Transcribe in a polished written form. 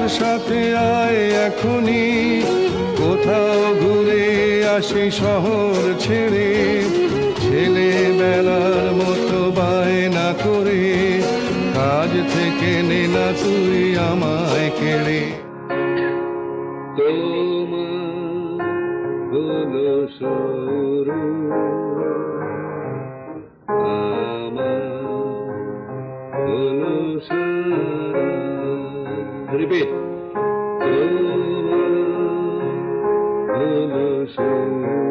সাথে আয় এখনি, কোথাও ঘুরে আসি শহর ছেড়ে। ছেলেবেলার মতো বায়না করে কাজ থেকে নে না তুই আমায় কেড়ে। তোমার হলো শুরু, রিপিট। তোমার হলো শুরু।